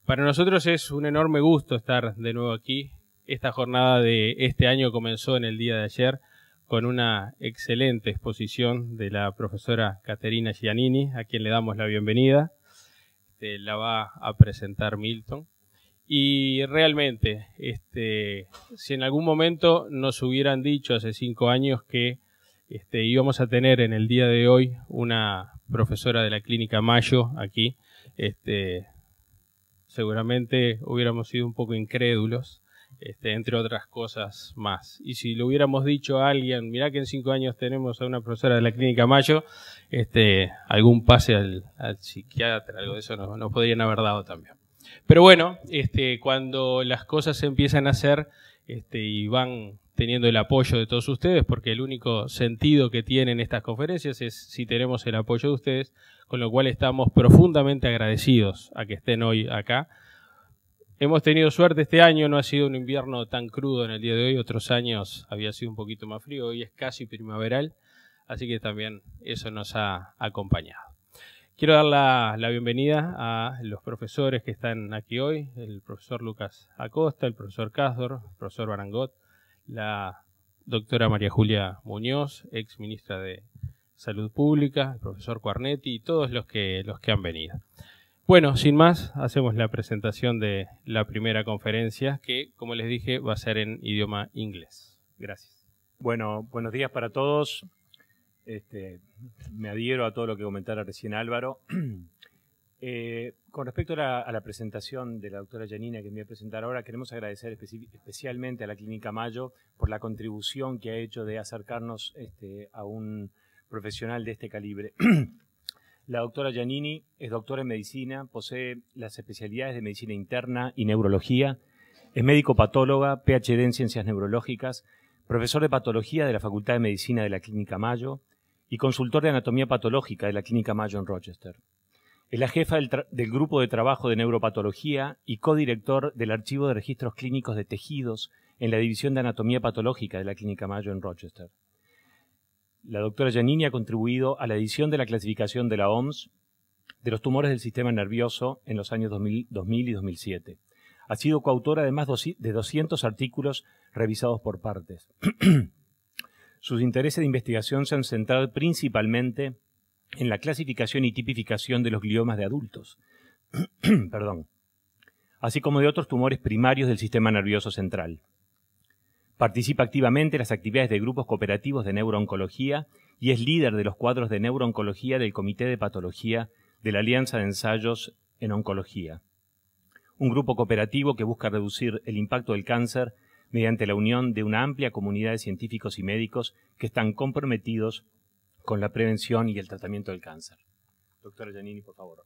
Para nosotros es un enorme gusto estar de nuevo aquí. Esta jornada de este año comenzó en el día de ayer con una excelente exposición de la profesora Caterina Giannini, a quien le damos la bienvenida. La va a presentar Milton. Y realmente, si en algún momento nos hubieran dicho hace 5 años que íbamos a tener en el día de hoy una profesora de la Clínica Mayo aquí, seguramente hubiéramos sido un poco incrédulos, entre otras cosas más. Y si le hubiéramos dicho a alguien, mirá que en 5 años tenemos a una profesora de la Clínica Mayo, algún pase al psiquiatra, algo de eso nos podrían haber dado también. Pero bueno, cuando las cosas se empiezan a hacer y van teniendo el apoyo de todos ustedes, porque el único sentido que tienen estas conferencias es si tenemos el apoyo de ustedes, con lo cual estamos profundamente agradecidos a que estén hoy acá. Hemos tenido suerte este año, no ha sido un invierno tan crudo en el día de hoy, otros años había sido un poquito más frío, hoy es casi primaveral, así que también eso nos ha acompañado. Quiero dar la bienvenida a los profesores que están aquí hoy, el profesor Lucas Acosta, el profesor Casdor, el profesor Barangot, la doctora María Julia Muñoz, ex ministra de Salud Pública, el profesor Quarnetti y todos los que han venido. Bueno, sin más, hacemos la presentación de la primera conferencia que, como les dije, va a ser en idioma inglés. Gracias. Bueno, buenos días para todos. Me adhiero a todo lo que comentara recién Álvaro. Con respecto a la presentación de la doctora Giannini que me voy a presentar ahora, queremos agradecer especialmente a la Clínica Mayo por la contribución que ha hecho de acercarnos a un profesional de este calibre. La doctora Giannini es doctora en medicina, posee las especialidades de medicina interna y neurología, es médico patóloga, PhD en ciencias neurológicas, profesor de patología de la Facultad de Medicina de la Clínica Mayo y consultor de anatomía patológica de la Clínica Mayo en Rochester. Es la jefa del grupo de trabajo de neuropatología y codirector del archivo de registros clínicos de tejidos en la división de anatomía patológica de la Clínica Mayo en Rochester. La doctora Giannini ha contribuido a la edición de la clasificación de la OMS de los tumores del sistema nervioso en los años 2000 y 2007. Ha sido coautora de más de 200 artículos revisados por partes. Sus intereses de investigación se han centrado principalmente en la clasificación y tipificación de los gliomas de adultos, así como de otros tumores primarios del sistema nervioso central. Participa activamente en las actividades de grupos cooperativos de neurooncología y es líder de los cuadros de neurooncología del Comité de Patología de la Alianza de Ensayos en Oncología, un grupo cooperativo que busca reducir el impacto del cáncer mediante la unión de una amplia comunidad de científicos y médicos que están comprometidos con la prevención y el tratamiento del cáncer. Doctora Giannini, por favor.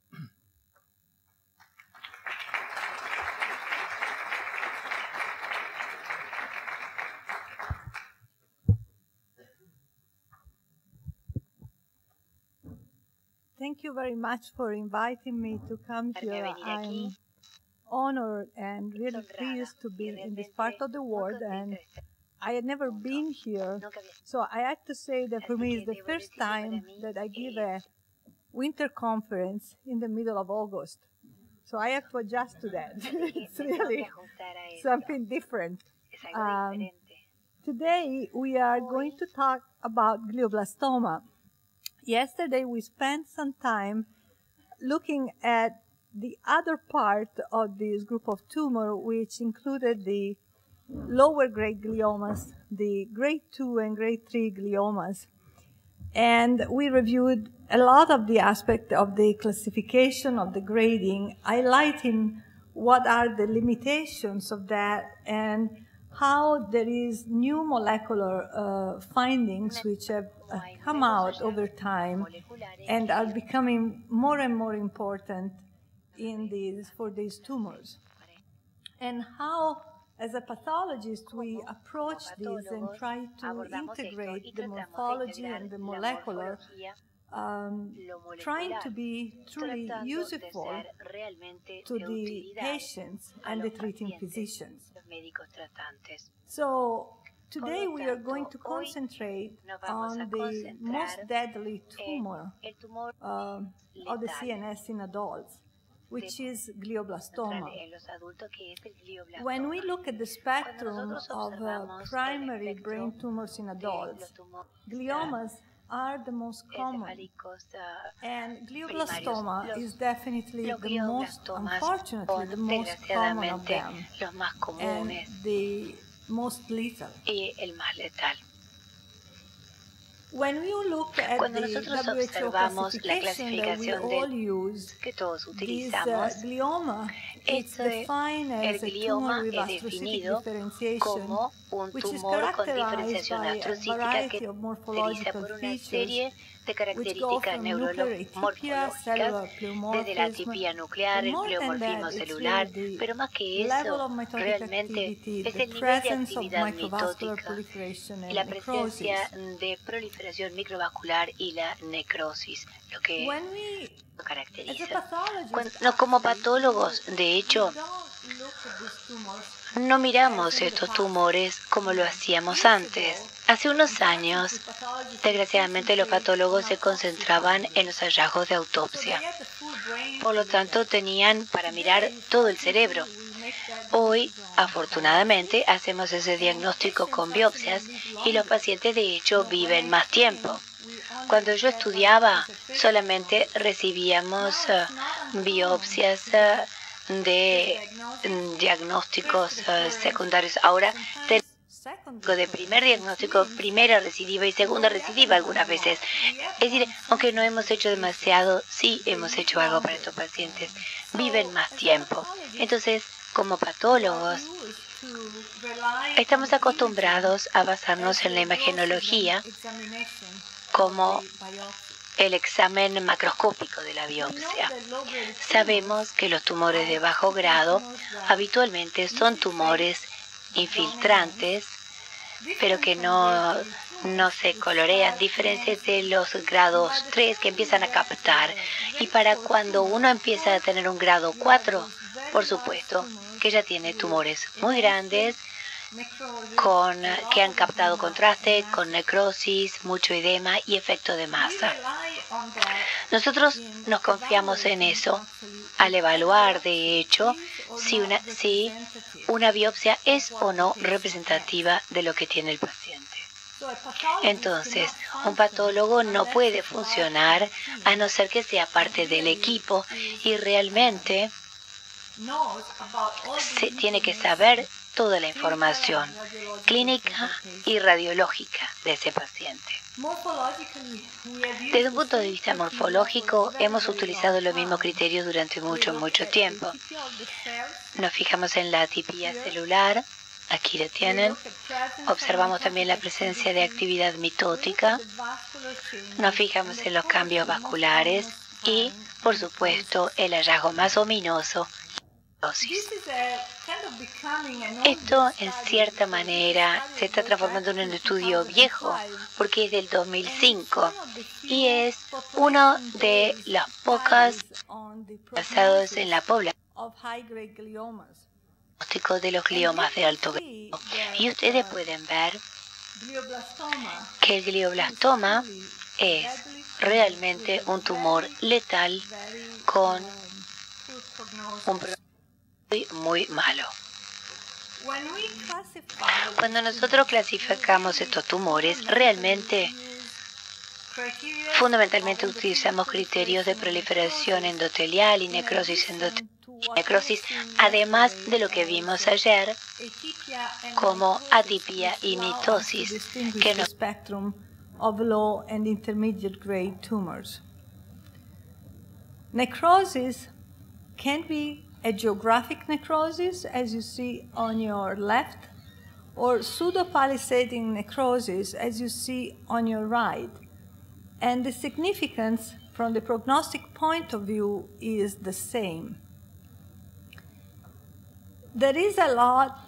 Thank you very much for inviting me to come here. I'm honored and really pleased to be in this part of the world, and I had never been here, so I have to say that for me it's the first time that I give a winter conference in the middle of August. So I have to adjust to that. It's really something different. Today we are going to talk about glioblastoma. Yesterday we spent some time looking at the other part of this group of tumor, which included the lower grade gliomas, the grade 2 and grade 3 gliomas. And we reviewed a lot of the aspect of the classification of the grading, highlighting what are the limitations of that and how there is new molecular findings which have come out over time and are becoming more and more important for these tumors. And how, as a pathologist, we approach these and try to integrate the morphology and the molecular, trying to be truly useful to the patients and the treating physicians. So today we are going to concentrate on the most deadly tumor of the CNS in adults. which is glioblastoma. En los adultos, que es el glioblastoma. When we look at the spectrum of primary brain tumors in adults, gliomas are the most common, and glioblastoma is definitely the most, unfortunately, the most common of them, los más and comunes the most lethal. y el más letal. When we look at Cuando the nosotros WHO observamos la classification that we clasificación all use, que todos this utilizamos, glioma is defined el as a tumor glioma with es astrocytic definido differentiation, como un which is tumor con characterized diferenciación by a astrocítica variety que of caracteriza morphological por una features, serie de which go características from nuclear atypia, cellular neuromorfológicas, desde la pleomorphism, atipia nuclear, but el more than pleomorfismo that, it's celular, really the pero más que level eso, of mitotic realmente activity, es the el nivel de presence of actividad microvascular mitótica proliferation y and la necrosis. presencia de proliferación microvascular y la necrosis, lo que When we, lo as a caracteriza. pathologist, No, como patólogos, de hecho, don't look at these tumors no miramos estos tumores como lo hacíamos antes. Hace unos años, desgraciadamente, los patólogos se concentraban en los hallazgos de autopsia. Por lo tanto, tenían para mirar todo el cerebro. Hoy, afortunadamente, hacemos ese diagnóstico con biopsias y los pacientes, de hecho, viven más tiempo. Cuando yo estudiaba, solamente recibíamos biopsias de diagnósticos secundarios. Ahora tenemos de primer diagnóstico, primera recidiva y segunda recidiva algunas veces. Es decir, aunque no hemos hecho demasiado, sí hemos hecho algo para estos pacientes. Viven más tiempo. Entonces, como patólogos, estamos acostumbrados a basarnos en la imagenología como el examen macroscópico de la biopsia. Sabemos que los tumores de bajo grado habitualmente son tumores infiltrantes, pero que no se colorean, diferentes de los grados 3 que empiezan a captar. Y para cuando uno empieza a tener un grado 4, por supuesto, que ya tiene tumores muy grandes, que han captado contraste, con necrosis, mucho edema y efecto de masa. Nosotros nos confiamos en eso al evaluar, de hecho, si una biopsia es o no representativa de lo que tiene el paciente. Entonces, un patólogo no puede funcionar a no ser que sea parte del equipo y realmente se tiene que saber toda la información clínica y radiológica de ese paciente. Desde un punto de vista morfológico, hemos utilizado los mismos criterios durante mucho tiempo. Nos fijamos en la atipia celular, aquí lo tienen. Observamos también la presencia de actividad mitótica. Nos fijamos en los cambios vasculares y, por supuesto, el hallazgo más ominoso, esto, en cierta manera, se está transformando en un estudio viejo, porque es del 2005, y es uno de los pocos basados en la población de los gliomas de alto grado. Y ustedes pueden ver que el glioblastoma es realmente un tumor letal con un pronóstico muy malo. Cuando nosotros clasificamos estos tumores, realmente, fundamentalmente utilizamos criterios de proliferación endotelial y necrosis además de lo que vimos ayer, como atipia y mitosis, que nos spectrum of low and intermediate grade tumors. Necrosis can be a geographic necrosis, as you see on your left, or pseudopalisading necrosis, as you see on your right. And the significance from the prognostic point of view is the same. There is a lot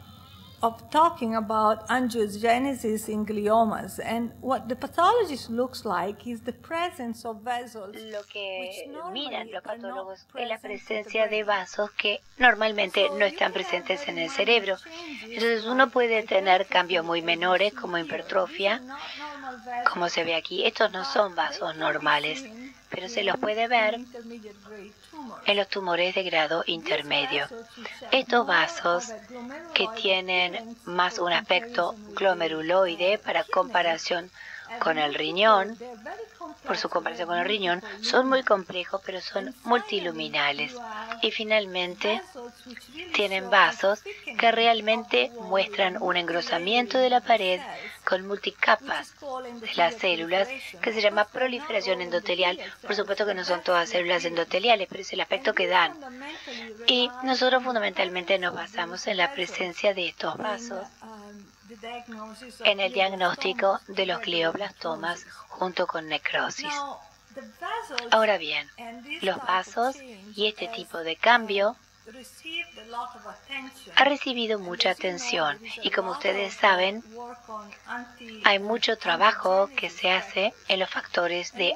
of talking about angiogenesis in gliomas, and what the pathologist looks like is the presence of vessels. Lo que miran los patólogos es la presencia de vasos que normalmente no están presentes en el cerebro. Entonces uno puede tener cambios muy menores como hipertrofia, como se ve aquí. Estos no son vasos normales, pero se los puede ver en los tumores de grado intermedio. Estos vasos, que tienen más un aspecto glomeruloide para comparación con el riñón, por su comparación con el riñón, son muy complejos, pero son multiluminales. Y finalmente, tienen vasos que realmente muestran un engrosamiento de la pared con multicapas de las células, que se llama proliferación endotelial. Por supuesto que no son todas células endoteliales, pero es el aspecto que dan. Y nosotros fundamentalmente nos basamos en la presencia de estos vasos en el diagnóstico de los glioblastomas junto con necrosis. Ahora bien, los vasos y este tipo de cambio ha recibido mucha atención y, como ustedes saben, hay mucho trabajo que se hace en los factores de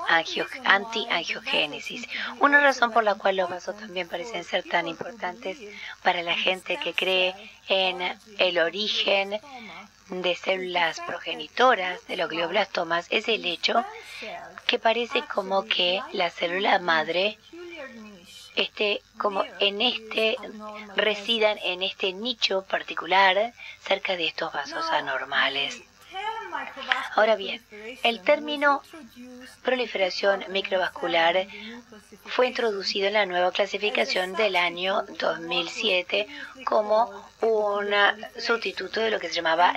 antiangiogénesis. Una razón por la cual los vasos también parecen ser tan importantes para la gente que cree en el origen de células progenitoras de los glioblastomas es el hecho que parece como que la célula madre residan en este nicho particular cerca de estos vasos anormales. Ahora bien, el término proliferación microvascular fue introducido en la nueva clasificación del año 2007 como un sustituto de lo que se llamaba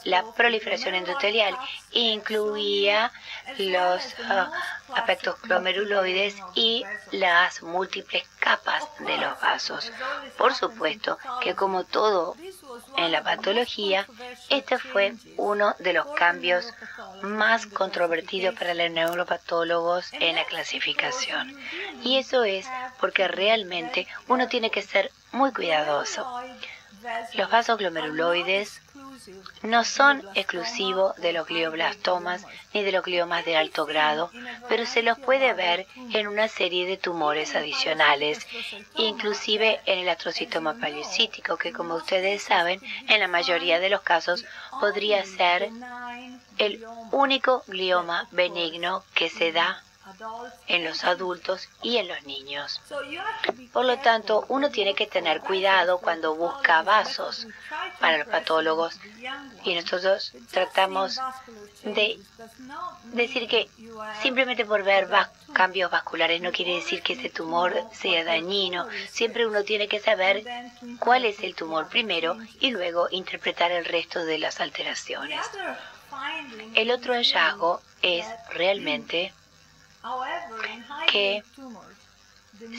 la proliferación endotelial. Incluía los aspectos glomeruloides y las múltiples capas de los vasos. Por supuesto que, como todo en la patología, este fue uno de los cambios más controvertidos para los neuropatólogos en la clasificación. Y eso es porque realmente uno tiene que ser muy cuidadoso. Los vasos glomeruloides no son exclusivos de los glioblastomas ni de los gliomas de alto grado, pero se los puede ver en una serie de tumores adicionales, inclusive en el astrocitoma paleocítico, que, como ustedes saben, en la mayoría de los casos podría ser el único glioma benigno que se da en los adultos y en los niños. Por lo tanto, uno tiene que tener cuidado cuando busca vasos para los patólogos, y nosotros tratamos de decir que simplemente por ver cambios vasculares no quiere decir que ese tumor sea dañino. Siempre uno tiene que saber cuál es el tumor primero y luego interpretar el resto de las alteraciones. El otro hallazgo es realmente que,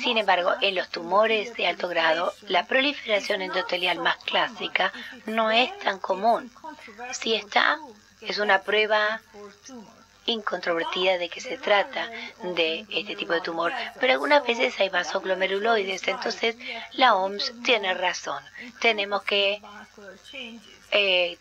sin embargo, en los tumores de alto grado, la proliferación endotelial más clásica no es tan común. Si está, es una prueba incontrovertida de que se trata de este tipo de tumor, pero algunas veces hay vasos glomeruloides, entonces la OMS tiene razón. Tenemos que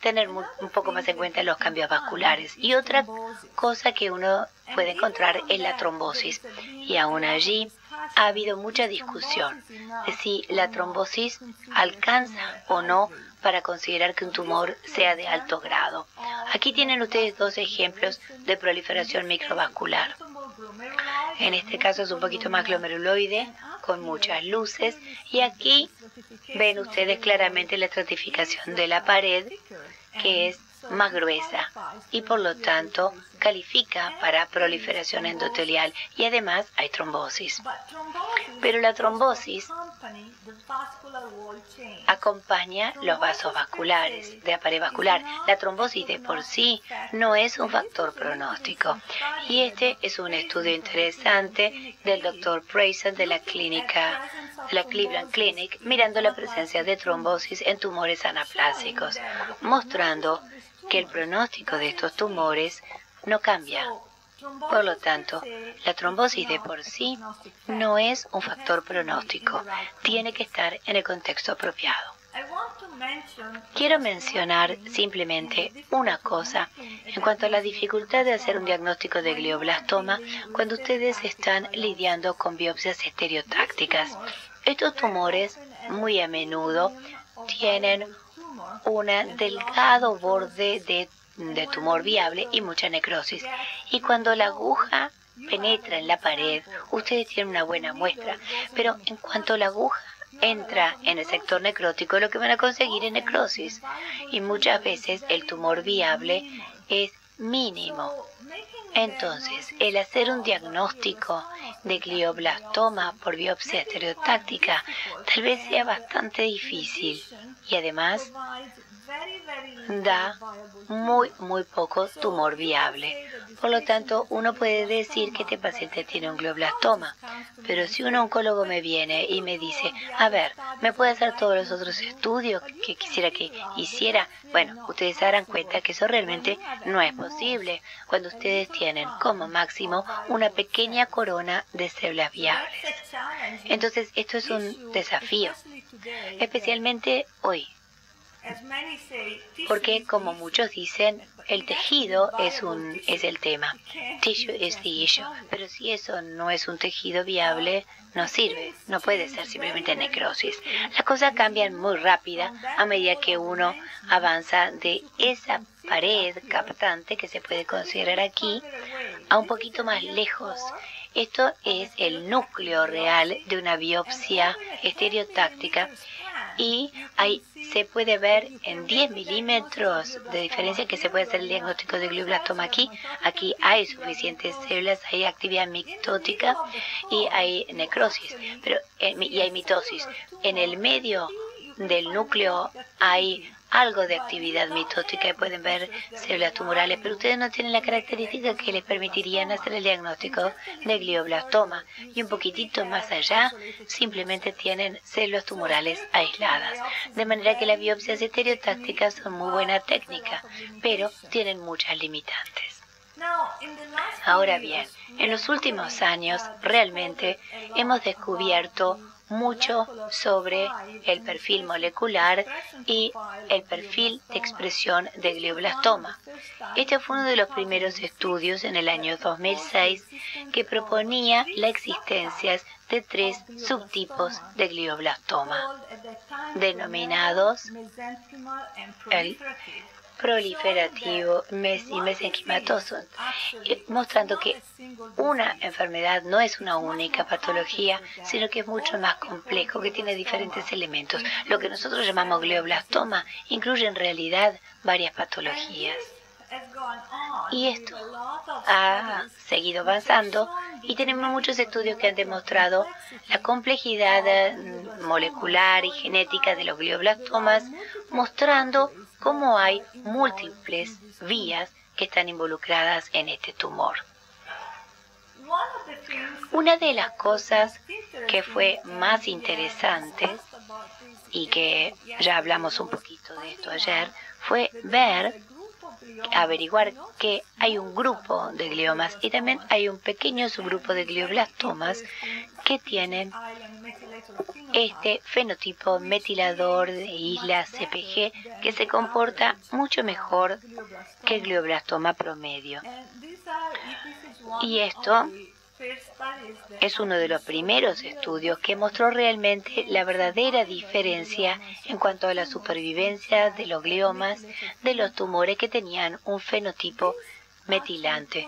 tener un poco más en cuenta los cambios vasculares. Y otra cosa que uno puede encontrar es la trombosis. Y aún allí ha habido mucha discusión de si la trombosis alcanza o no para considerar que un tumor sea de alto grado. Aquí tienen ustedes dos ejemplos de proliferación microvascular. En este caso es un poquito más glomeruloide, con muchas luces, y aquí ven ustedes claramente la estratificación de la pared, que es más gruesa y por lo tanto califica para proliferación endotelial, y además hay trombosis. Pero la trombosis acompaña los vasos vasculares de la pared vascular. La trombosis de por sí no es un factor pronóstico, y este es un estudio interesante del Dr. Prayson de la Cleveland Clinic, mirando la presencia de trombosis en tumores anaplásicos, mostrando que el pronóstico de estos tumores no cambia. Por lo tanto, la trombosis de por sí no es un factor pronóstico. Tiene que estar en el contexto apropiado. Quiero mencionar simplemente una cosa en cuanto a la dificultad de hacer un diagnóstico de glioblastoma cuando ustedes están lidiando con biopsias estereotácticas. Estos tumores muy a menudo tienen un delgado borde de tumor viable y mucha necrosis. Y cuando la aguja penetra en la pared, ustedes tienen una buena muestra, pero en cuanto la aguja entra en el sector necrótico, lo que van a conseguir es necrosis. Y muchas veces el tumor viable es mínimo. Entonces, el hacer un diagnóstico de glioblastoma por biopsia estereotáctica tal vez sea bastante difícil y además da muy poco tumor viable. Por lo tanto, uno puede decir que este paciente tiene un glioblastoma, pero si un oncólogo me viene y me dice, a ver, ¿me puede hacer todos los otros estudios que quisiera que hiciera? Bueno, ustedes se darán cuenta que eso realmente no es posible cuando ustedes tienen como máximo una pequeña corona de células viables. Entonces, esto es un desafío, especialmente hoy. Porque, como muchos dicen, el tejido es el tema. Tissue is the issue. Pero si eso no es un tejido viable, no sirve. No puede ser simplemente necrosis. Las cosas cambian muy rápida a medida que uno avanza de esa pared captante que se puede considerar aquí a un poquito más lejos. Esto es el núcleo real de una biopsia estereotáctica. Y ahí se puede ver en 10 milímetros de diferencia que se puede hacer el diagnóstico de glioblastoma aquí. Aquí hay suficientes células, hay actividad mitótica y hay necrosis, y hay mitosis. En el medio del núcleo hay algo de actividad mitótica y pueden ver células tumorales, pero ustedes no tienen la característica que les permitirían hacer el diagnóstico de glioblastoma. Y un poquitito más allá, simplemente tienen células tumorales aisladas. De manera que las biopsias estereotácticas son muy buena técnica, pero tienen muchas limitantes. Ahora bien, en los últimos años realmente hemos descubierto mucho sobre el perfil molecular y el perfil de expresión de glioblastoma. Este fue uno de los primeros estudios en el año 2006 que proponía la existencia de 3 subtipos de glioblastoma, denominados el proliferativo y mesenquimatoso, mostrando que una enfermedad no es una única patología, sino que es mucho más complejo, que tiene diferentes elementos. Lo que nosotros llamamos glioblastoma incluye en realidad varias patologías. Y esto ha seguido avanzando y tenemos muchos estudios que han demostrado la complejidad molecular y genética de los glioblastomas, mostrando cómo hay múltiples vías que están involucradas en este tumor. Una de las cosas que fue más interesante, y que ya hablamos un poquito de esto ayer, fue averiguar que hay un grupo de gliomas y también hay un pequeño subgrupo de glioblastomas que tienen este fenotipo metilador de isla CpG que se comporta mucho mejor que el glioblastoma promedio. Y esto es uno de los primeros estudios que mostró realmente la verdadera diferencia en cuanto a la supervivencia de los gliomas de los tumores que tenían un fenotipo metilante.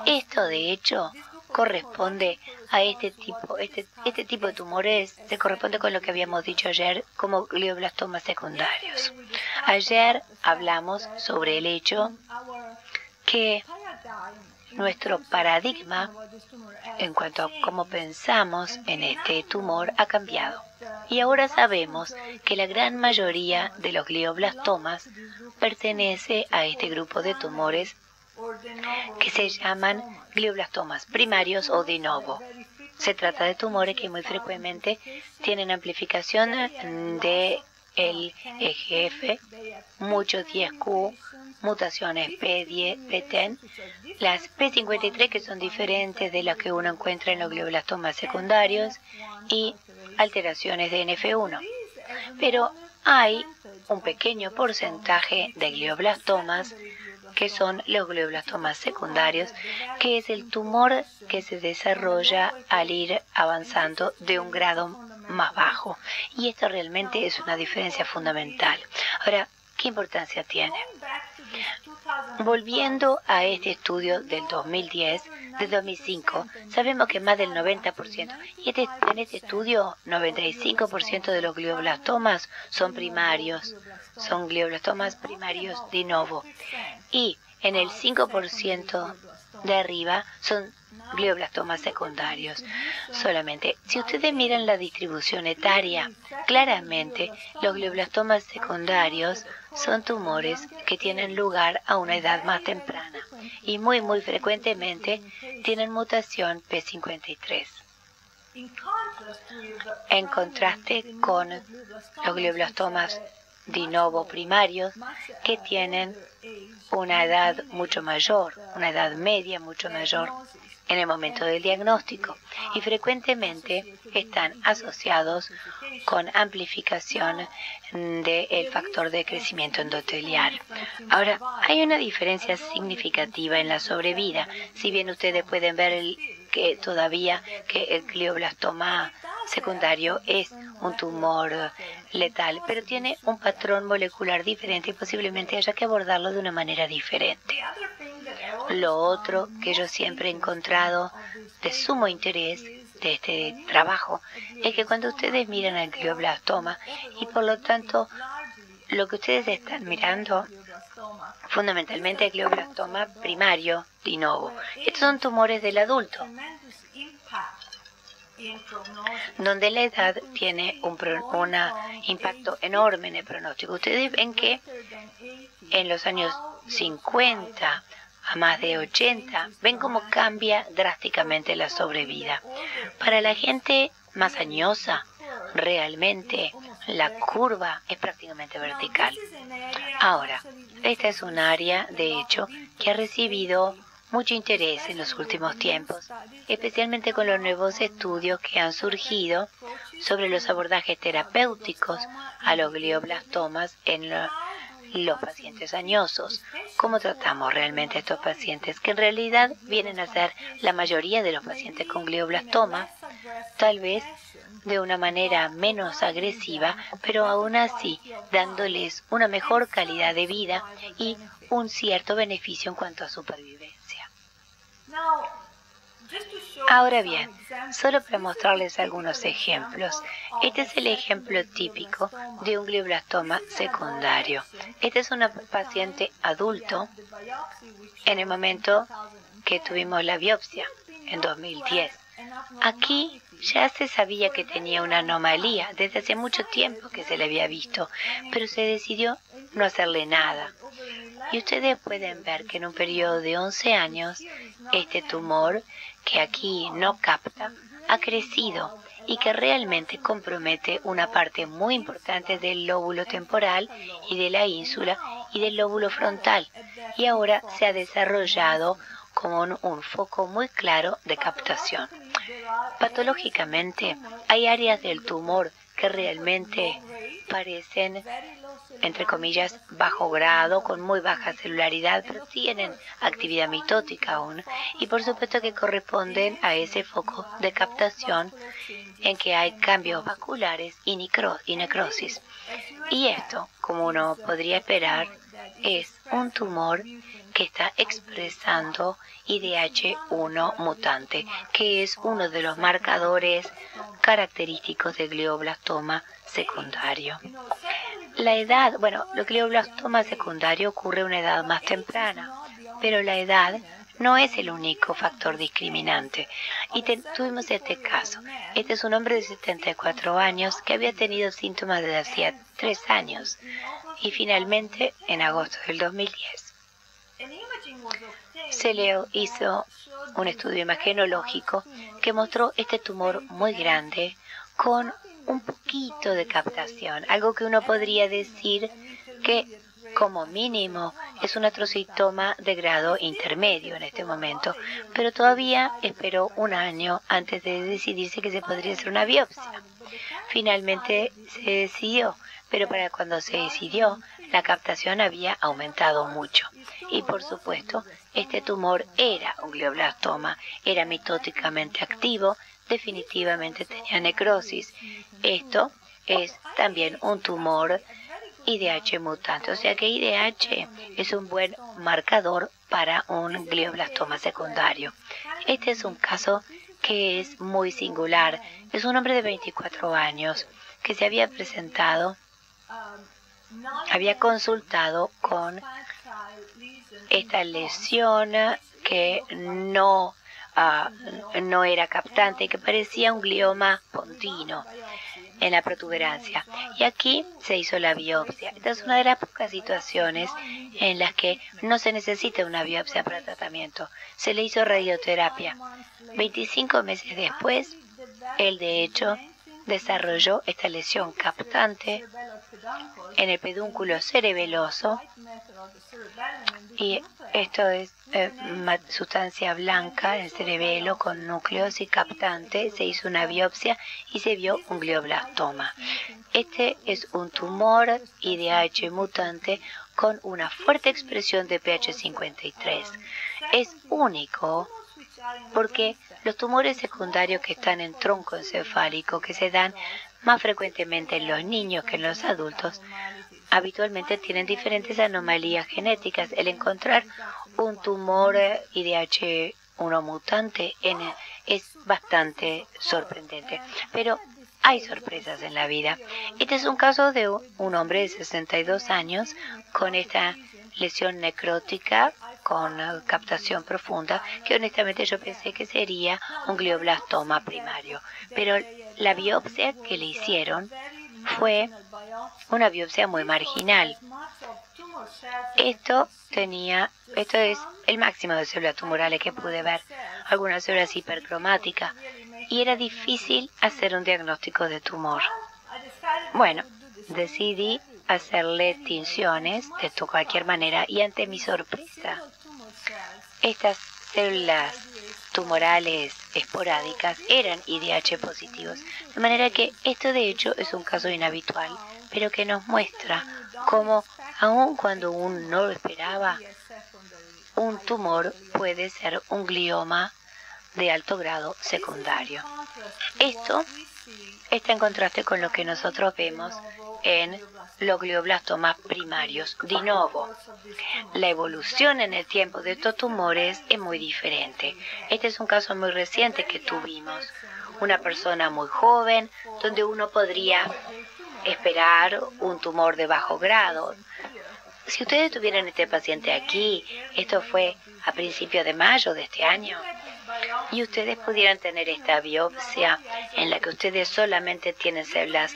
Esto, de hecho, corresponde a este tipo de tumores, se corresponde con lo que habíamos dicho ayer como glioblastomas secundarios. Ayer hablamos sobre el hecho que nuestro paradigma en cuanto a cómo pensamos en este tumor ha cambiado. Y ahora sabemos que la gran mayoría de los glioblastomas pertenece a este grupo de tumores que se llaman glioblastomas primarios o de novo. Se trata de tumores que muy frecuentemente tienen amplificación de el EGF, muchos 10Q, mutaciones P10, P10, las P53 que son diferentes de las que uno encuentra en los glioblastomas secundarios y alteraciones de NF1. Pero hay un pequeño porcentaje de glioblastomas que son los glioblastomas secundarios, que es el tumor que se desarrolla al ir avanzando de un grado más bajo. Y esto realmente es una diferencia fundamental. Ahora, ¿qué importancia tiene? Volviendo a este estudio del 2010, de 2005, sabemos que más del 90%, y en este estudio 95% de los glioblastomas son primarios, son glioblastomas primarios de novo, y en el 5% de arriba son glioblastomas secundarios. Solamente, si ustedes miran la distribución etaria, claramente los glioblastomas secundarios son tumores que tienen lugar a una edad más temprana y muy frecuentemente tienen mutación P53. En contraste con los glioblastomas de novo primarios que tienen una edad mucho mayor, una edad media mucho mayor en el momento del diagnóstico y frecuentemente están asociados con amplificación del factor de crecimiento endotelial. Ahora, hay una diferencia significativa en la sobrevida. Si bien ustedes pueden ver que todavía que el glioblastoma secundario es un tumor letal, pero tiene un patrón molecular diferente y posiblemente haya que abordarlo de una manera diferente. Lo otro que yo siempre he encontrado de sumo interés de este trabajo es que cuando ustedes miran el glioblastoma y por lo tanto lo que ustedes están mirando fundamentalmente el glioblastoma primario de novo. Estos son tumores del adulto, donde la edad tiene un impacto enorme en el pronóstico. Ustedes ven que en los años 50 a más de 80, ven cómo cambia drásticamente la sobrevida. Para la gente más añosa, realmente la curva es prácticamente vertical. Ahora, esta es un área, de hecho, que ha recibido mucho interés en los últimos tiempos, especialmente con los nuevos estudios que han surgido sobre los abordajes terapéuticos a los glioblastomas en los pacientes añosos. ¿Cómo tratamos realmente a estos pacientes? Que en realidad vienen a ser la mayoría de los pacientes con glioblastoma, tal vez de una manera menos agresiva, pero aún así dándoles una mejor calidad de vida y un cierto beneficio en cuanto a supervivencia. Ahora bien, solo para mostrarles algunos ejemplos, este es el ejemplo típico de un glioblastoma secundario. Este es un paciente adulto en el momento que tuvimos la biopsia, en 2010. Aquí ya se sabía que tenía una anomalía, desde hace mucho tiempo que se le había visto, pero se decidió no hacerle nada. Y ustedes pueden ver que en un periodo de 11 años, este tumor, que aquí no capta, ha crecido y que realmente compromete una parte muy importante del lóbulo temporal y de la ínsula y del lóbulo frontal. Y ahora se ha desarrollado como un foco muy claro de captación. Patológicamente, hay áreas del tumor que realmente parecen, entre comillas, bajo grado, con muy baja celularidad, pero tienen actividad mitótica aún, y por supuesto que corresponden a ese foco de captación en que hay cambios vasculares y necrosis. Y esto, como uno podría esperar, es un tumor que está expresando IDH1 mutante, que es uno de los marcadores característicos del glioblastoma secundario. La edad, el glioblastoma secundario ocurre a una edad más temprana, pero la edad no es el único factor discriminante. Y tuvimos este caso. Este es un hombre de 74 años que había tenido síntomas desde hacía 3 años. Y finalmente, en agosto del 2010, se le hizo un estudio imagenológico que mostró este tumor muy grande con un poquito de captación, algo que uno podría decir que como mínimo es un astrocitoma de grado intermedio en este momento, pero todavía esperó un año antes de decidirse que se podría hacer una biopsia. Finalmente se decidió, pero para cuando se decidió, la captación había aumentado mucho. Y por supuesto, este tumor era un glioblastoma, era mitóticamente activo, definitivamente tenía necrosis. Esto es también un tumor IDH mutante. O sea que IDH es un buen marcador para un glioblastoma secundario. Este es un caso que es muy singular. Es un hombre de 24 años que se había presentado, había consultado con esta lesión que no era captante, que parecía un glioma pontino en la protuberancia. Y aquí se hizo la biopsia. Esta es una de las pocas situaciones en las que no se necesita una biopsia para tratamiento. Se le hizo radioterapia. 25 meses después, él de hecho desarrolló esta lesión captante en el pedúnculo cerebeloso, y esto es sustancia blanca en el cerebelo con nucleosis captante. Se hizo una biopsia y se vio un glioblastoma. Este es un tumor IDH mutante con una fuerte expresión de pH53. Es único porque los tumores secundarios que están en tronco encefálico, que se dan más frecuentemente en los niños que en los adultos, habitualmente tienen diferentes anomalías genéticas. El encontrar un tumor IDH1 mutante es bastante sorprendente, pero hay sorpresas en la vida. Este es un caso de un hombre de 62 años con esta lesión necrótica con captación profunda, que honestamente yo pensé que sería un glioblastoma primario. Pero la biopsia que le hicieron fue una biopsia muy marginal. Esto es el máximo de células tumorales que pude ver, algunas células hipercromáticas, y era difícil hacer un diagnóstico de tumor. Bueno, decidí hacerle tinciones de cualquier manera, y ante mi sorpresa, estas células tumorales esporádicas eran IDH positivos. De manera que esto de hecho es un caso inhabitual, pero que nos muestra cómo, aun cuando uno no lo esperaba, un tumor puede ser un glioma de alto grado secundario. Esto está en contraste con lo que nosotros vemos en los glioblastomas primarios de novo. La evolución en el tiempo de estos tumores es muy diferente. Este es un caso muy reciente que tuvimos. Una persona muy joven, donde uno podría esperar un tumor de bajo grado. Si ustedes tuvieran este paciente aquí, esto fue a principios de mayo de este año, y ustedes pudieran tener esta biopsia en la que ustedes solamente tienen células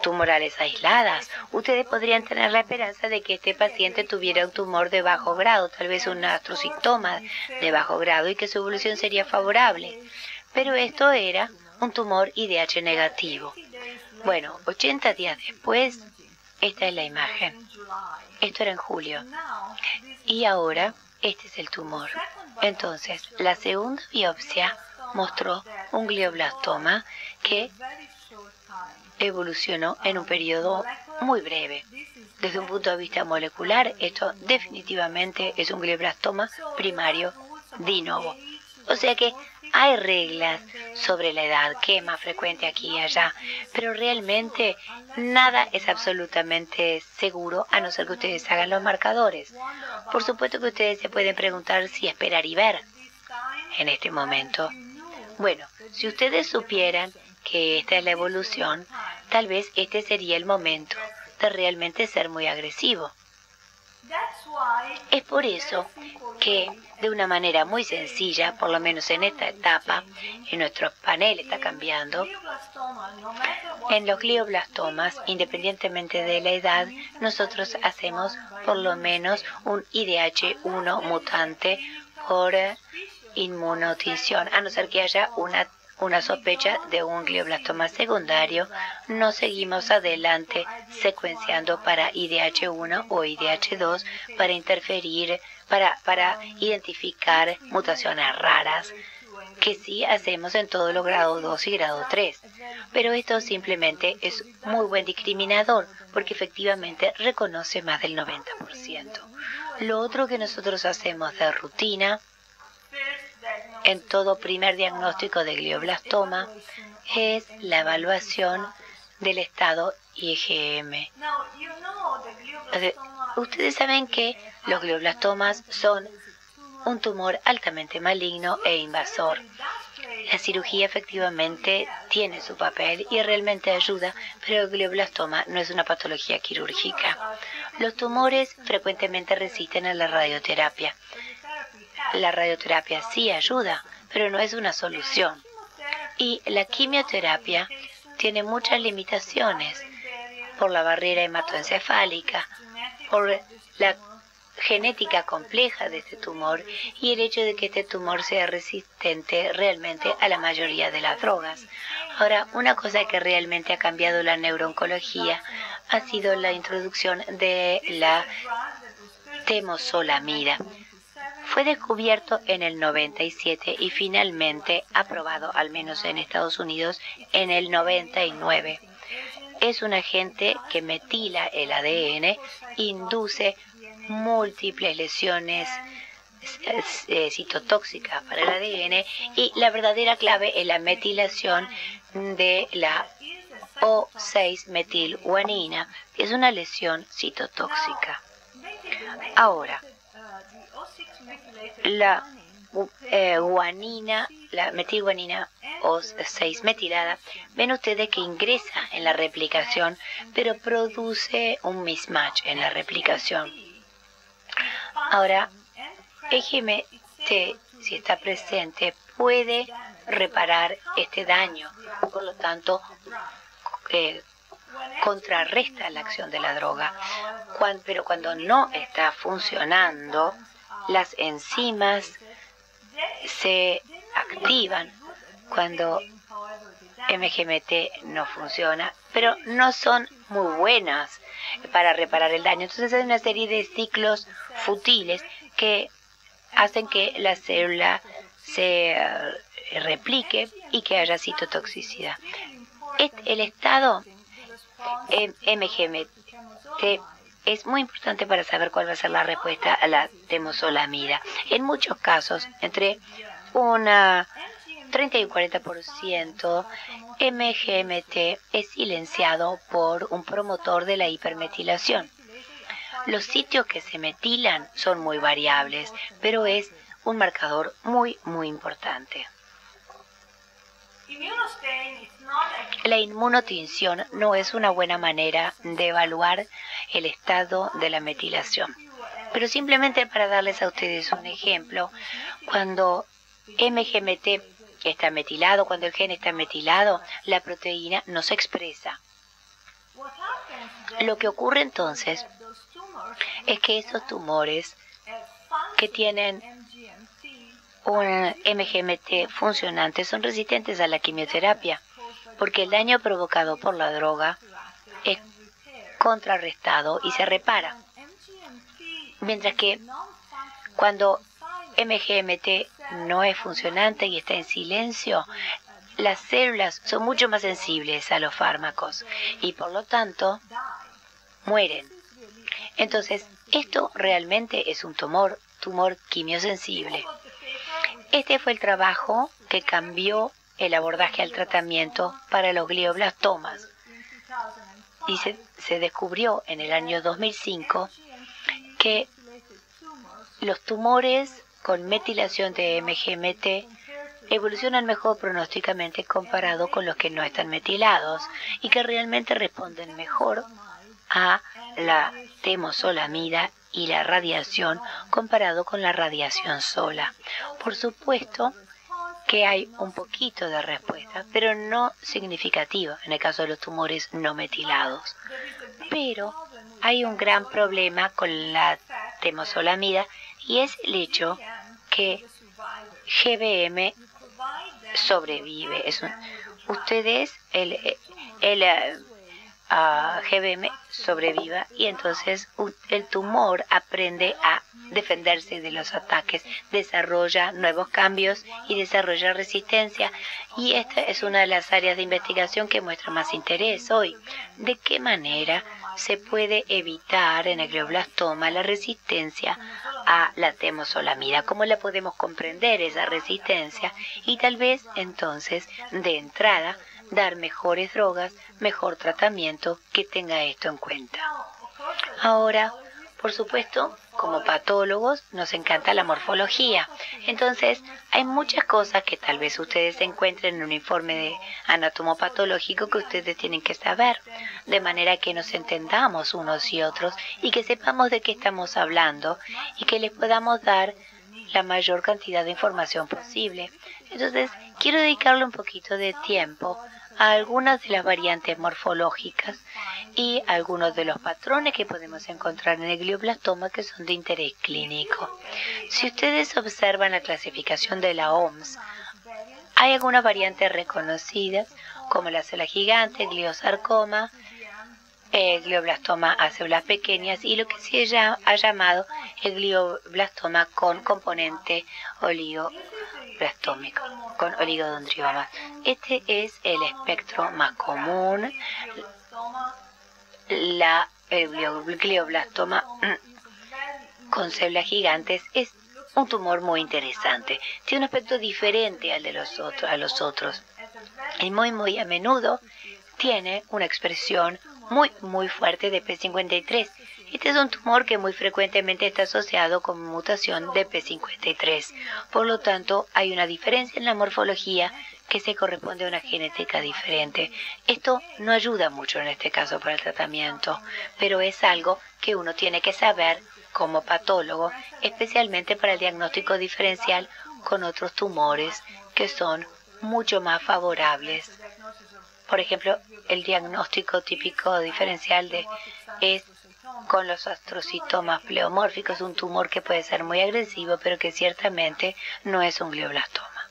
tumorales aisladas, ustedes podrían tener la esperanza de que este paciente tuviera un tumor de bajo grado, tal vez un astrocitoma de bajo grado, y que su evolución sería favorable. Pero esto era un tumor IDH negativo. Bueno, 80 días después, esta es la imagen. Esto era en julio. Y ahora, este es el tumor. Entonces, la segunda biopsia mostró un glioblastoma que evolucionó en un periodo muy breve. Desde un punto de vista molecular, esto definitivamente es un glioblastoma primario de novo. O sea que hay reglas sobre la edad, que es más frecuente aquí y allá, pero realmente nada es absolutamente seguro a no ser que ustedes hagan los marcadores. Por supuesto que ustedes se pueden preguntar si esperar y ver en este momento. Bueno, si ustedes supieran que esta es la evolución, tal vez este sería el momento de realmente ser muy agresivo. Es por eso que, de una manera muy sencilla, por lo menos en esta etapa, en nuestro panel está cambiando, en los glioblastomas, independientemente de la edad, nosotros hacemos por lo menos un IDH1 mutante por inmunotinción, a no ser que haya una sospecha de un glioblastoma secundario. No seguimos adelante secuenciando para IDH1 o IDH2 para interferir, para identificar mutaciones raras, que sí hacemos en todos los grado 2 y grado 3. Pero esto simplemente es muy buen discriminador, porque efectivamente reconoce más del 90%. Lo otro que nosotros hacemos de rutina en todo primer diagnóstico de glioblastoma es la evaluación del estado IgM. Ustedes saben que los glioblastomas son un tumor altamente maligno e invasor. La cirugía efectivamente tiene su papel y realmente ayuda, pero el glioblastoma no es una patología quirúrgica. Los tumores frecuentemente resisten a la radioterapia. La radioterapia sí ayuda, pero no es una solución. Y la quimioterapia tiene muchas limitaciones por la barrera hematoencefálica, por la genética compleja de este tumor y el hecho de que este tumor sea resistente realmente a la mayoría de las drogas. Ahora, una cosa que realmente ha cambiado la neurooncología ha sido la introducción de la temozolomida. Fue descubierto en el 97 y finalmente aprobado, al menos en Estados Unidos, en el 99. Es un agente que metila el ADN, induce múltiples lesiones citotóxicas para el ADN y la verdadera clave es la metilación de la O6-metilguanina, que es una lesión citotóxica. Ahora, la guanina, la metilguanina O6 metilada, ven ustedes que ingresa en la replicación, pero produce un mismatch en la replicación. Ahora, EGMT, si está presente, puede reparar este daño, por lo tanto, contrarresta la acción de la droga. Pero cuando no está funcionando, las enzimas se activan cuando MGMT no funciona, pero no son muy buenas para reparar el daño. Entonces hay una serie de ciclos futiles que hacen que la célula se replique y que haya citotoxicidad. El estado MGMT es muy importante para saber cuál va a ser la respuesta a la temozolomida. En muchos casos, entre una 30 y un 40%, MGMT es silenciado por un promotor de la hipermetilación. Los sitios que se metilan son muy variables, pero es un marcador muy, muy importante. La inmunotinción no es una buena manera de evaluar el estado de la metilación. Pero simplemente para darles a ustedes un ejemplo, cuando MGMT está metilado, cuando el gen está metilado, la proteína no se expresa. Lo que ocurre entonces es que esos tumores que tienen un MGMT funcionante son resistentes a la quimioterapia, porque el daño provocado por la droga es contrarrestado y se repara. Mientras que cuando MGMT no es funcionante y está en silencio, las células son mucho más sensibles a los fármacos y por lo tanto mueren. Entonces, esto realmente es un tumor quimiosensible. Este fue el trabajo que cambió el abordaje al tratamiento para los glioblastomas. Y se descubrió en el año 2005 que los tumores con metilación de MGMT evolucionan mejor pronósticamente comparado con los que no están metilados y que realmente responden mejor a la temozolomida y la radiación comparado con la radiación sola. Por supuesto que hay un poquito de respuesta, pero no significativa en el caso de los tumores no metilados. Pero hay un gran problema con la temozolomida y es el hecho que GBM sobrevive. GBM sobreviva y entonces el tumor aprende a defenderse de los ataques, desarrolla nuevos cambios y desarrolla resistencia. Y esta es una de las áreas de investigación que muestra más interés hoy. ¿De qué manera se puede evitar en el glioblastoma la resistencia a la temozolomida? ¿Cómo la podemos comprender esa resistencia? Y tal vez entonces, de entrada, dar mejores drogas, mejor tratamiento que tenga esto en cuenta. Ahora, por supuesto, como patólogos nos encanta la morfología. Entonces, hay muchas cosas que tal vez ustedes encuentren en un informe de anatomopatológico que ustedes tienen que saber, de manera que nos entendamos unos y otros y que sepamos de qué estamos hablando y que les podamos dar la mayor cantidad de información posible. Entonces, quiero dedicarle un poquito de tiempo a algunas de las variantes morfológicas y algunos de los patrones que podemos encontrar en el glioblastoma que son de interés clínico. Si ustedes observan la clasificación de la OMS, hay algunas variantes reconocidas como la célula gigante, elgliosarcoma, el glioblastoma a células pequeñas y lo que se ha llamado el glioblastoma con componente oligoblastómico, con oligodendriomas. Este es el espectro más común. El glioblastoma con células gigantes es un tumor muy interesante. Tiene un aspecto diferente al de los otros. Y muy a menudo tiene una expresión muy fuerte de P53. Este es un tumor que muy frecuentemente está asociado con mutación de P53. Por lo tanto, hay una diferencia en la morfología que se corresponde a una genética diferente. Esto no ayuda mucho en este caso para el tratamiento, pero es algo que uno tiene que saber como patólogo, especialmente para el diagnóstico diferencial con otros tumores que son mucho más favorables. Por ejemplo, el diagnóstico típico diferencial es con los astrocitomas pleomórficos, un tumor que puede ser muy agresivo, pero que ciertamente no es un glioblastoma.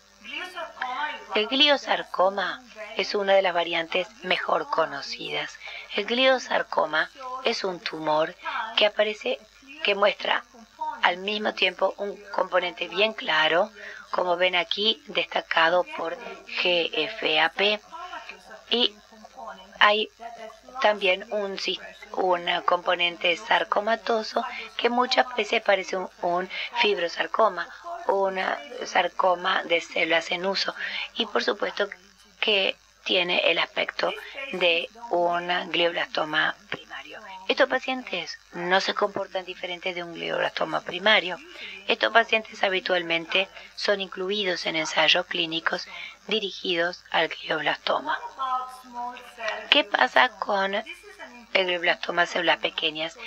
El gliosarcoma es una de las variantes mejor conocidas. El gliosarcoma es un tumor que muestra al mismo tiempo un componente bien claro, como ven aquí, destacado por GFAP, y hay también un componente sarcomatoso que muchas veces parece un fibrosarcoma, un sarcoma de células en uso, y por supuesto que tiene el aspecto de un glioblastoma primario. Estos pacientes no se comportan diferentes de un glioblastoma primario. Estos pacientes habitualmente son incluidos en ensayos clínicos dirigidos al glioblastoma. ¿Qué pasa con el glioblastoma de células pequeñas?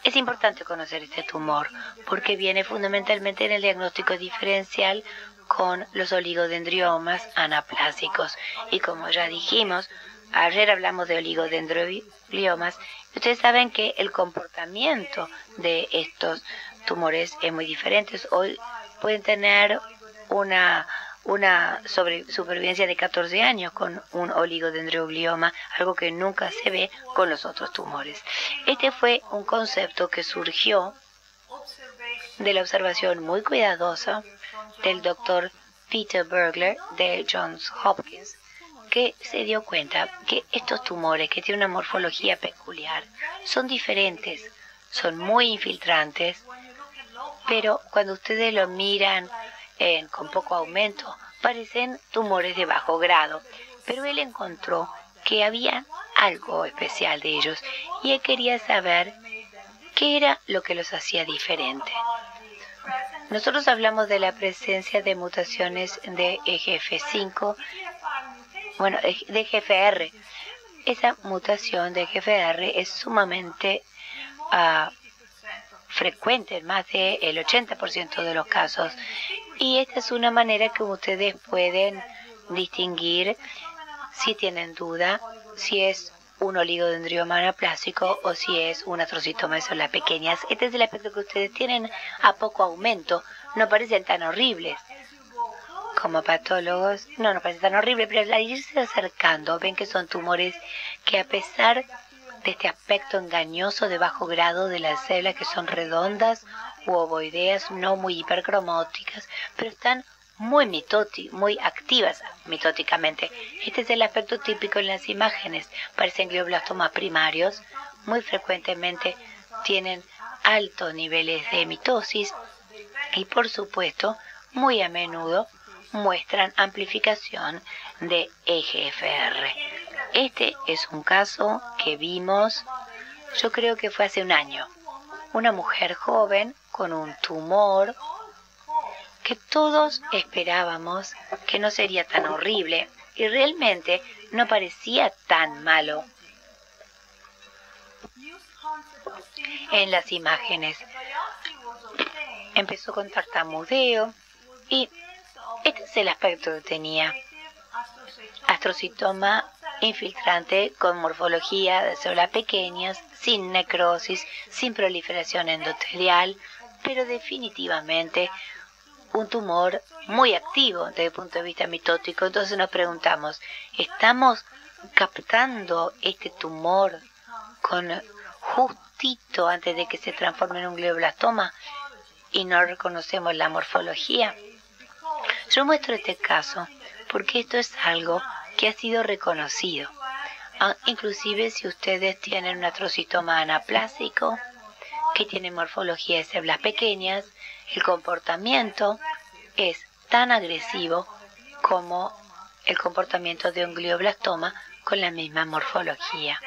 Es importante conocer este tumor porque viene fundamentalmente en el diagnóstico diferencial con los oligodendriomas anaplásicos. Y como ya dijimos, ayer hablamos de oligodendriomas. Ustedes saben que el comportamiento de estos tumores es muy diferente. Hoy pueden tener una supervivencia de 14 años con un oligodendroglioma, algo que nunca se ve con los otros tumores. Este fue un concepto que surgió de la observación muy cuidadosa del doctor Peter Bergler de Johns Hopkins, que se dio cuenta que estos tumores que tienen una morfología peculiar son diferentes, son muy infiltrantes, pero cuando ustedes lo miran con poco aumento, parecen tumores de bajo grado. Pero él encontró que había algo especial de ellos y él quería saber qué era lo que los hacía diferente. Nosotros hablamos de la presencia de mutaciones de EGF5, de GFR. Esa mutación de GFR es sumamente frecuente en más del 80% de los casos. Y esta es una manera que ustedes pueden distinguir, si tienen duda, si es un oligodendrioma anaplásico o si es un astrocitoma de células pequeñas. Este es el aspecto que ustedes tienen a poco aumento. No parecen tan horribles. Como patólogos, no parecen tan horribles, pero al irse acercando, ven que son tumores que, a pesar de este aspecto engañoso de bajo grado de las células, que son redondas u ovoideas, no muy hipercromóticas, pero están muy activas mitóticamente. Este es el aspecto típico en las imágenes. Parecen glioblastomas primarios. Muy frecuentemente tienen altos niveles de mitosis y, por supuesto, muy a menudo muestran amplificación de EGFR. Este es un caso que vimos Yo creo que fue hace un año. Una mujer joven con un tumor que todos esperábamos que no sería tan horrible y realmente no parecía tan malo en las imágenes. Empezó con tartamudeo y este es el aspecto que tenía. Astrocitoma infiltrante con morfología de células pequeñas, sin necrosis, sin proliferación endotelial, pero definitivamente un tumor muy activo desde el punto de vista mitótico. Entonces nos preguntamos, ¿estamos captando este tumor justito antes de que se transforme en un glioblastoma y no reconocemos la morfología? Yo muestro este caso porque esto es algo que ha sido reconocido. Inclusive si ustedes tienen un astrocitoma anaplásico que tiene morfología de células pequeñas, el comportamiento es tan agresivo como el comportamiento de un glioblastoma con la misma morfología.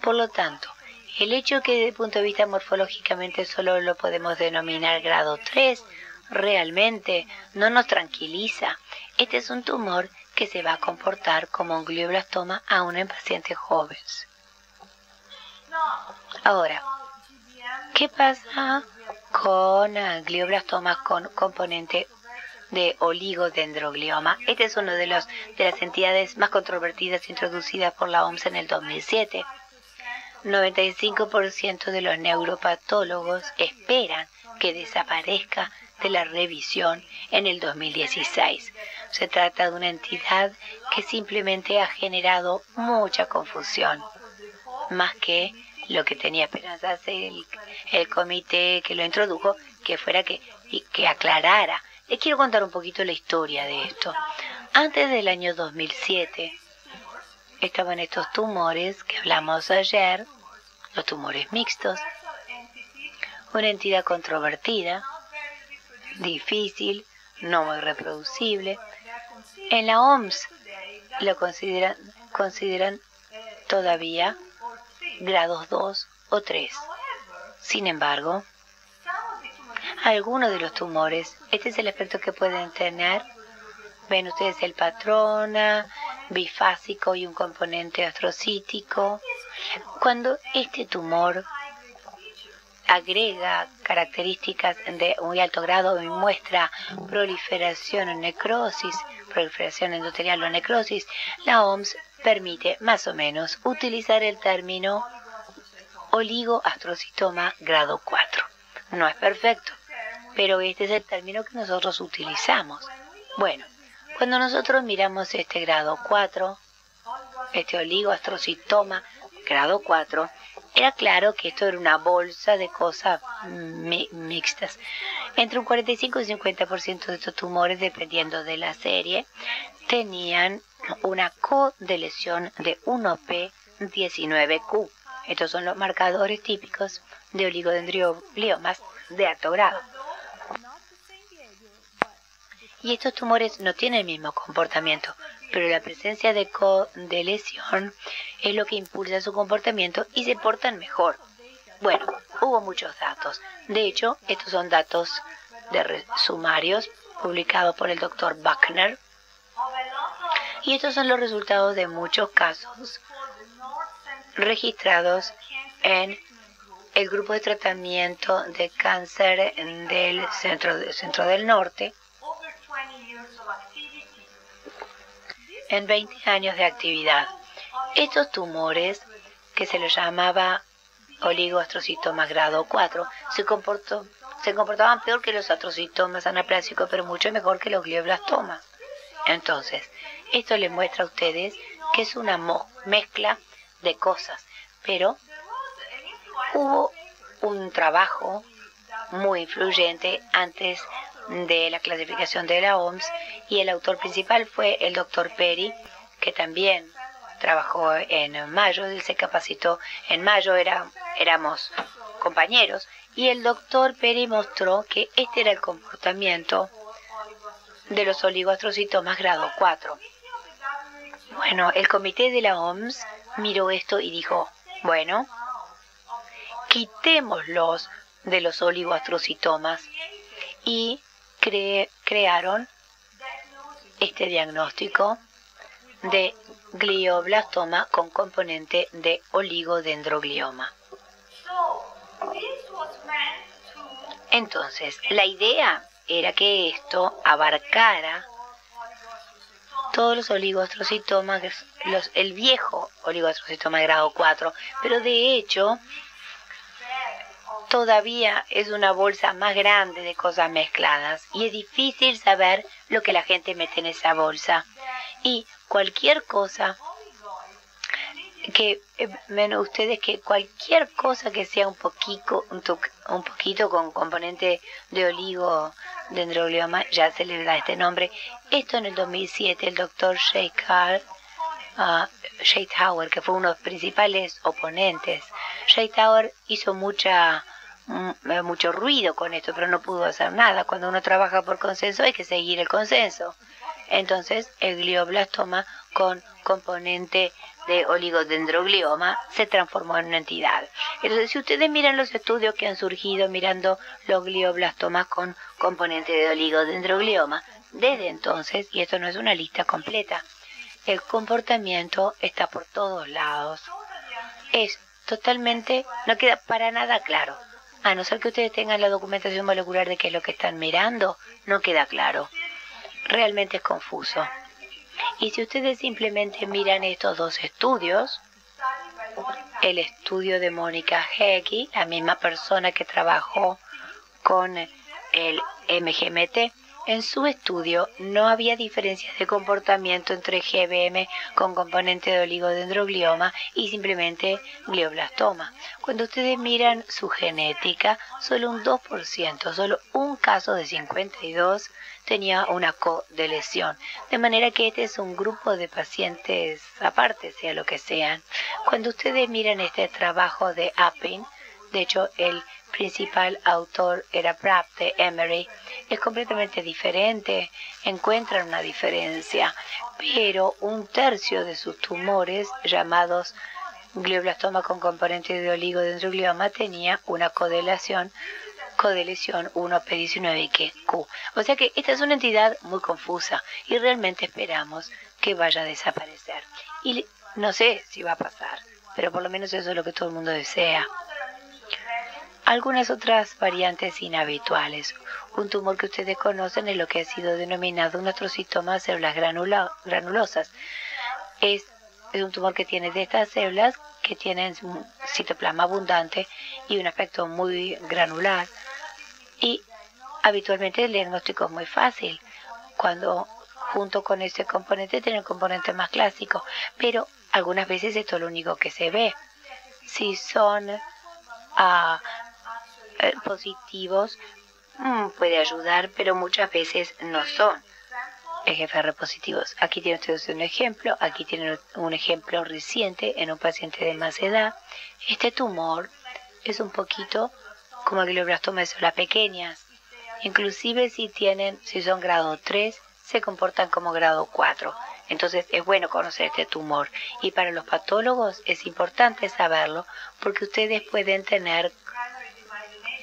Por lo tanto, el hecho que desde el punto de vista morfológicamente solo lo podemos denominar grado 3, realmente no nos tranquiliza. Este es un tumor que se va a comportar como un glioblastoma aún en pacientes jóvenes. Ahora, ¿qué pasa con glioblastomas con componente de oligodendroglioma? Este es uno de las entidades más controvertidas introducidas por la OMS en el 2007. 95% de los neuropatólogos esperan que desaparezca de la revisión en el 2016. Se trata de una entidad que simplemente ha generado mucha confusión, más que lo que tenía esperanzas el comité que lo introdujo, que fuera que aclarara. Les quiero contar un poquito la historia de esto. Antes del año 2007, estaban estos tumores que hablamos ayer, los tumores mixtos, una entidad controvertida, difícil, no muy reproducible. En la OMS lo consideran todavía grados 2 o 3. Sin embargo, algunos de los tumores, este es el aspecto que pueden tener. Ven ustedes el patrón bifásico y un componente astrocítico. Cuando este tumor agrega características de muy alto grado y muestra proliferación o necrosis, proliferación endotelial o necrosis, la OMS permite más o menos utilizar el término oligoastrocitoma grado 4. No es perfecto, pero este es el término que nosotros utilizamos. Bueno, cuando nosotros miramos este grado 4, este oligoastrocitoma grado 4, era claro que esto era una bolsa de cosas mixtas. Entre un 45 y 50% de estos tumores, dependiendo de la serie, tenían una co-deleción de 1p19q. Estos son los marcadores típicos de oligodendrogliomas de alto grado. Y estos tumores no tienen el mismo comportamiento, pero la presencia de co-deleción es lo que impulsa su comportamiento y se portan mejor. Bueno, hubo muchos datos. De hecho, estos son datos de sumarios publicados por el Dr. Buckner. Y estos son los resultados de muchos casos registrados en el grupo de tratamiento de cáncer del centro del norte, en 20 años de actividad. Estos tumores, que se los llamaba oligoastrocitomas grado 4, se comportaban peor que los astrocitomas anaplásicos, pero mucho mejor que los glioblastomas. Entonces, esto les muestra a ustedes que es una mezcla de cosas, pero hubo un trabajo muy influyente antes de la clasificación de la OMS y el autor principal fue el Dr. Perry, que también trabajó en Mayo. Él se capacitó en Mayo, éramos compañeros, y el Dr. Perry mostró que este era el comportamiento de los oligoastrocitomas grado 4. Bueno, el comité de la OMS miró esto y dijo, bueno, quitémoslos de los oligoastrocitomas y crearon este diagnóstico de glioblastoma con componente de oligodendroglioma. Entonces, la idea era que esto abarcara todos los oligoastrocitomas, el viejo oligoastrocitoma de grado 4, pero de hecho todavía es una bolsa más grande de cosas mezcladas y es difícil saber lo que la gente mete en esa bolsa. Y cualquier cosa que ustedes, que cualquier cosa que sea un poquito con componente de oligodendroglioma ya se le da este nombre. Esto en el 2007 el doctor Scheithauer, que fue uno de los principales oponentes. Scheithauer hizo mucho ruido con esto, pero no pudo hacer nada. Cuando uno trabaja por consenso hay que seguir el consenso. Entonces el glioblastoma con componente de oligodendroglioma se transformó en una entidad. Entonces, si ustedes miran los estudios que han surgido mirando los glioblastomas con componente de oligodendroglioma, desde entonces, y esto no es una lista completa, el comportamiento está por todos lados. Es totalmente, no queda para nada claro. A no ser que ustedes tengan la documentación molecular de qué es lo que están mirando, no queda claro. Realmente es confuso. Y si ustedes simplemente miran estos dos estudios, el estudio de Mónica Hegyi, la misma persona que trabajó con el MGMT, en su estudio no había diferencias de comportamiento entre GBM con componente de oligodendroglioma y simplemente glioblastoma. Cuando ustedes miran su genética, solo un 2%, solo un caso de 52 tenía una co-deleción. De manera que este es un grupo de pacientes aparte, sea lo que sean. Cuando ustedes miran este trabajo de Appin, de hecho el principal autor era Pratt de Emory, es completamente diferente, encuentran una diferencia, pero un tercio de sus tumores llamados glioblastoma con componente de oligodendroglioma tenía una codeleción 1p19q. O sea que esta es una entidad muy confusa y realmente esperamos que vaya a desaparecer. Y no sé si va a pasar, pero por lo menos eso es lo que todo el mundo desea. Algunas otras variantes inhabituales. Un tumor que ustedes conocen es lo que ha sido denominado un astrocitoma de células granulosas. Es un tumor que tiene de estas células que tienen citoplasma abundante y un aspecto muy granular. Y habitualmente el diagnóstico es muy fácil cuando junto con ese componente tiene el componente más clásico, pero algunas veces esto es lo único que se ve. Si son positivos, puede ayudar, pero muchas veces no son EGFR positivos. Aquí tienen ustedes un ejemplo, aquí tienen un ejemplo reciente en un paciente de más edad. Este tumor es un poquito como el glioblastoma de células pequeñas. Inclusive si son grado 3, se comportan como grado 4. Entonces es bueno conocer este tumor. Y para los patólogos es importante saberlo porque ustedes pueden tener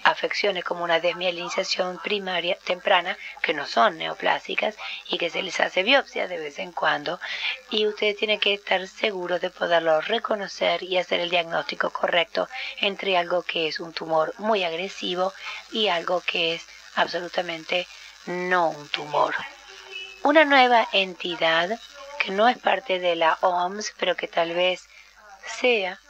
afecciones como una desmielinización primaria temprana que no son neoplásicas y que se les hace biopsia de vez en cuando, y ustedes tienen que estar seguros de poderlo reconocer y hacer el diagnóstico correcto entre algo que es un tumor muy agresivo y algo que es absolutamente no un tumor. Una nueva entidad que no es parte de la OMS, pero que tal vez sea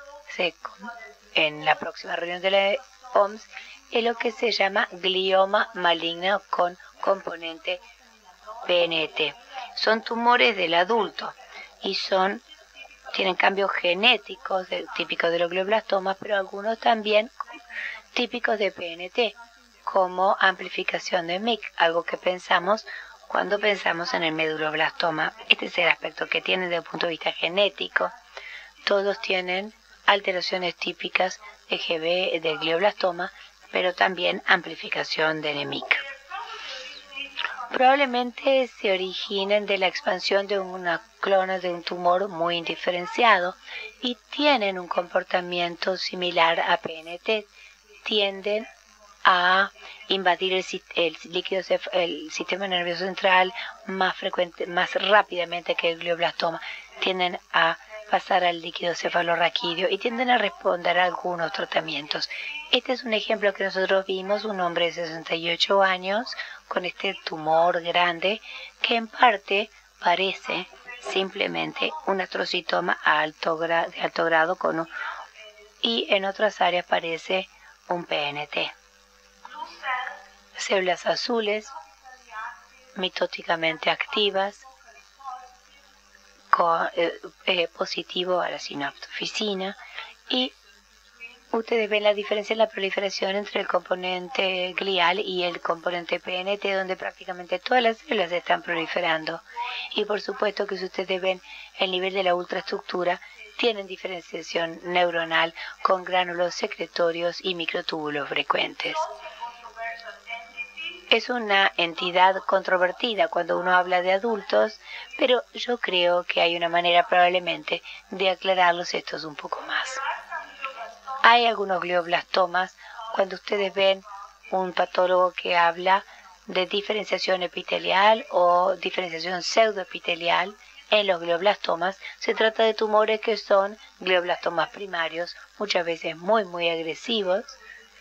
en la próxima reunión de la OMS, es lo que se llama glioma maligno con componente PNT. Son tumores del adulto y tienen cambios genéticos típicos de los glioblastomas, pero algunos también típicos de PNT, como amplificación de MYC, algo que pensamos cuando pensamos en el meduloblastoma. Este es el aspecto que tienen desde el punto de vista genético. Todos tienen alteraciones típicas de glioblastoma, pero también amplificación del MYC. probablemente se originen de la expansión de una clona de un tumor muy indiferenciado y tienen un comportamiento similar a PNT. Tienden a invadir el sistema nervioso central más rápidamente que el glioblastoma. Tienden a pasar al líquido cefalorraquídeo y tienden a responder a algunos tratamientos. Este es un ejemplo que nosotros vimos, un hombre de 68 años con este tumor grande que en parte parece simplemente un astrocitoma de alto grado y en otras áreas parece un PNT. Células azules mitóticamente activas, positivo a la sinaptofisina, y ustedes ven la diferencia en la proliferación entre el componente glial y el componente PNT, donde prácticamente todas las células están proliferando. Y por supuesto que si ustedes ven el nivel de la ultraestructura, tienen diferenciación neuronal con gránulos secretorios y microtúbulos frecuentes. Es una entidad controvertida cuando uno habla de adultos, pero yo creo que hay una manera probablemente de aclararlos estos un poco más. Hay algunos glioblastomas, cuando ustedes ven un patólogo que habla de diferenciación epitelial o diferenciación pseudoepitelial en los glioblastomas, se trata de tumores que son glioblastomas primarios, muchas veces muy agresivos.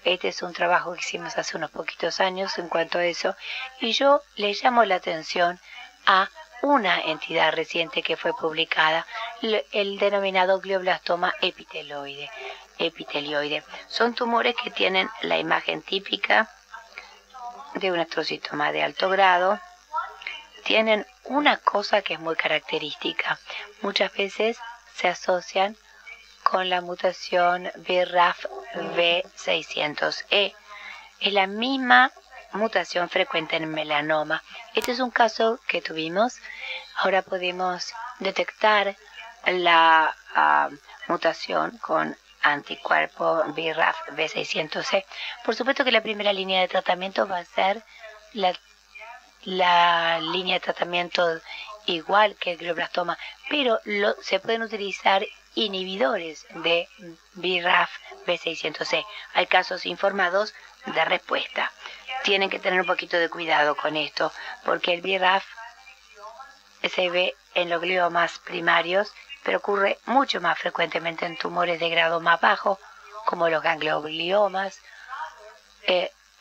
Este es un trabajo que hicimos hace unos poquitos años en cuanto a eso, y yo le llamo la atención a una entidad reciente que fue publicada, el denominado glioblastoma epitelioide. Son tumores que tienen la imagen típica de un astrocitoma de alto grado. Tienen una cosa que es muy característica. Muchas veces se asocian con la mutación BRAF V600E. Es la misma mutación frecuente en melanoma. Este es un caso que tuvimos. Ahora podemos detectar la mutación con anticuerpo BRAF V600E. Por supuesto que la primera línea de tratamiento va a ser la línea de tratamiento igual que el glioblastoma, pero se pueden utilizar inhibidores de BRAF V600E. Hay casos informados de respuesta. Tienen que tener un poquito de cuidado con esto, porque el BRAF se ve en los gliomas primarios, pero ocurre mucho más frecuentemente en tumores de grado más bajo, como los gangliogliomas,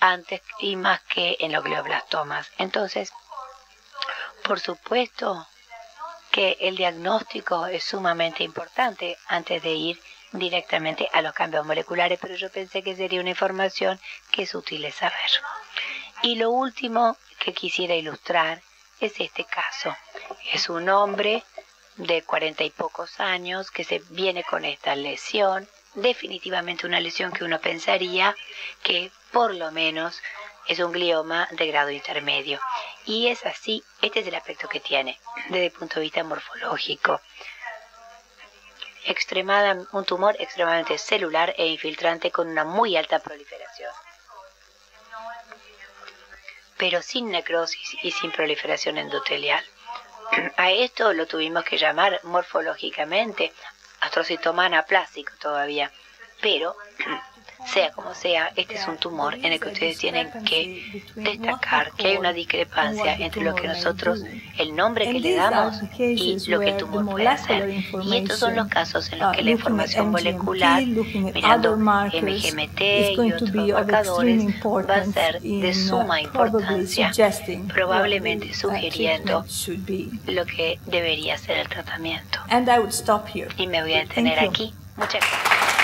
antes y más que en los glioblastomas. Entonces, por supuesto que el diagnóstico es sumamente importante antes de ir directamente a los cambios moleculares, pero yo pensé que sería una información que es útil de saber. Y lo último que quisiera ilustrar es este caso. Es un hombre de 40 y pocos años que se viene con esta lesión, definitivamente una lesión que uno pensaría que por lo menos es un glioma de grado intermedio. Y es así, este es el aspecto que tiene desde el punto de vista morfológico. Un tumor extremadamente celular e infiltrante con una muy alta proliferación, pero sin necrosis y sin proliferación endotelial. A esto lo tuvimos que llamar morfológicamente astrocitoma anaplásico todavía, pero sea como sea, este es un tumor en el que ustedes tienen que destacar que hay una discrepancia entre lo que nosotros, el nombre que le damos y lo que el tumor puede hacer. Y estos son los casos en los que la información molecular, mirando MGMT y otros marcadores, va a ser de suma importancia, probablemente sugiriendo lo que debería ser el tratamiento. Y me voy a detener aquí. Muchas gracias.